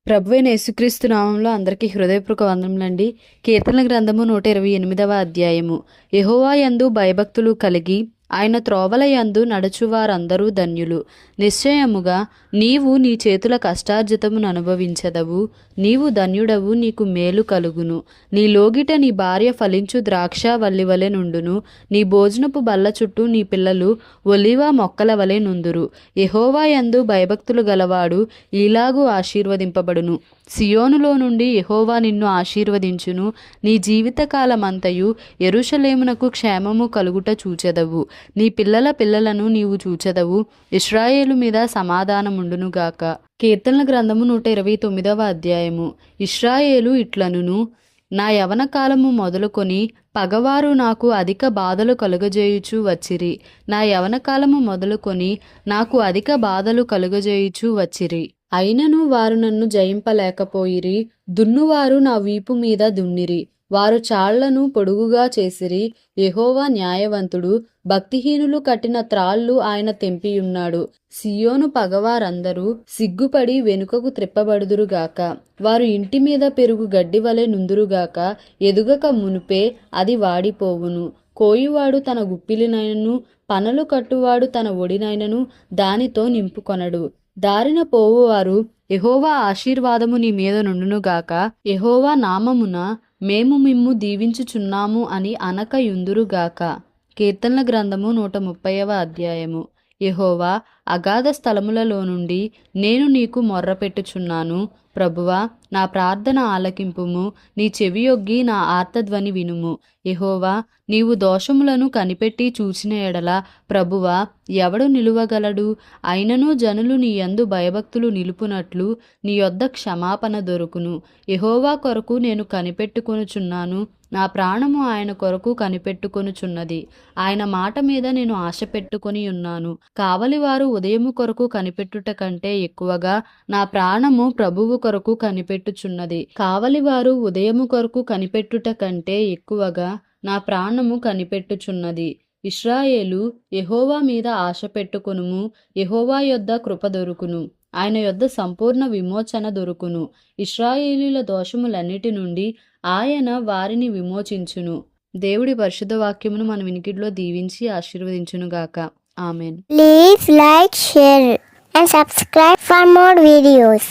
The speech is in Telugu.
ప్రభువైన యేసుక్రీస్తు నామంలో అందరికీ హృదయపూర్వక వందనములండి. కీర్తనల గ్రంథము 128వ అధ్యాయము. యెహోవా యందు భయభక్తులు కలిగి ఆయన త్రోవల యందు నడుచువారందరూ ధన్యులు. నిశ్చయముగా నీవు నీ చేతుల కష్టార్జితమును అనుభవించదవు. నీవు ధన్యుడవు, నీకు మేలు కలుగును. నీ లోగిట నీ భార్య ఫలించు ద్రాక్ష వల్లి వలె నుండును. నీ భోజనపు బల్ల చుట్టూ నీ పిల్లలు ఒలివ మొక్కల వలె నుందురు. యెహోవా యందు భయభక్తులు గలవాడు ఈలాగు ఆశీర్వదింపబడును. సియోనులో నుండి యెహోవా నిన్ను ఆశీర్వదించును. నీ జీవితకాలమంతయు యెరూషలేమునకు క్షేమము కలుగుట చూచెదవు. నీ పిల్లల పిల్లలను నీవు చూచెదవు. ఇశ్రాయేలు మీద సమాధానముండునుగాక. కీర్తనల గ్రంథము 129వ అధ్యాయము. ఇశ్రాయేలు ఇట్లనును, నా యవన కాలము మొదలుకొని పగవారు నాకు అధిక బాధలు కలుగజేయుచు వచ్చిరి. నా యవన కాలము మొదలుకొని నాకు అధిక బాధలు కలుగజేయుచు వచ్చిరి. అయినను వారు నన్ను జయింపలేకపోయిరి. దున్నువారు నా వీపు మీద దున్నిరి. వారు చాళ్లను పొడుగుగా చేసిరి. యెహోవా న్యాయవంతుడు. భక్తిహీనులు కట్టిన త్రాళ్ళు ఆయన తెంపియున్నాడు. సియోను పగవారందరూ సిగ్గుపడి వెనుకకు త్రిప్పబడుదురుగాక. వారు ఇంటి మీద పెరుగు గడ్డి వలె నుందురుగాక. ఎదుగక మునుపే అది వాడిపోవును. కోయువాడు తన గుప్పిలినైనను పనలు కట్టువాడు తన ఒడినైనను దానితో నింపుకొనడు. దారిన పోవువారు యెహోవా ఆశీర్వాదము నీ మీద నుండునుగాక, యెహోవా నామమున మేము మిమ్ము దీవించుచున్నాము అని అనకయుందురుగాక. కీర్తనల గ్రంథము 130వ అధ్యాయము. యెహోవా, అగాధ స్థలములలో నుండి నేను నీకు మొర్రపెట్టుచున్నాను. ప్రభువా, నా ప్రార్థన ఆలకింపుము. నీ చెవియొగ్గి నా ఆర్తధ్వని వినుము. యెహోవా, నీవు దోషములను కనిపెట్టి చూచిన ఎడల ప్రభువా, ఎవడు నిలువగలడు? అయినను జనులు నీ యందు భయభక్తులు నిలుపునట్లు నీ యొద్ద క్షమాపణ దొరుకును. యెహోవా కొరకు నేను కనిపెట్టుకొనుచున్నాను. నా ప్రాణము ఆయన కొరకు కనిపెట్టుకొనుచున్నది. ఆయన మాట మీద నేను ఆశ పెట్టుకొని ఉన్నాను. కావలివారు ఉదయము కొరకు కనిపెట్టుట కంటే ఎక్కువగా నా ప్రాణము ప్రభువు కొరకు కనిపెట్టుచున్నది. కావలివారు ఉదయము కొరకు కనిపెట్టుట కంటే ఎక్కువగా నా ప్రాణము కనిపెట్టుచున్నది. ఇశ్రాయేలు, యెహోవా మీద ఆశ పెట్టుకొనుము. యెహోవా యొద్ద కృప దొరుకును. ఆయన యొద్ద సంపూర్ణ విమోచన దొరుకును. ఇశ్రాయేలీల దోషములన్నిటి నుండి ఆయన వారిని విమోచించును. దేవుడి పరిశుద్ధ వాక్యమును మన వినికిడిలో దీవించి ఆశీర్వదించునుగాక. Amen. Please like, share and subscribe for more videos.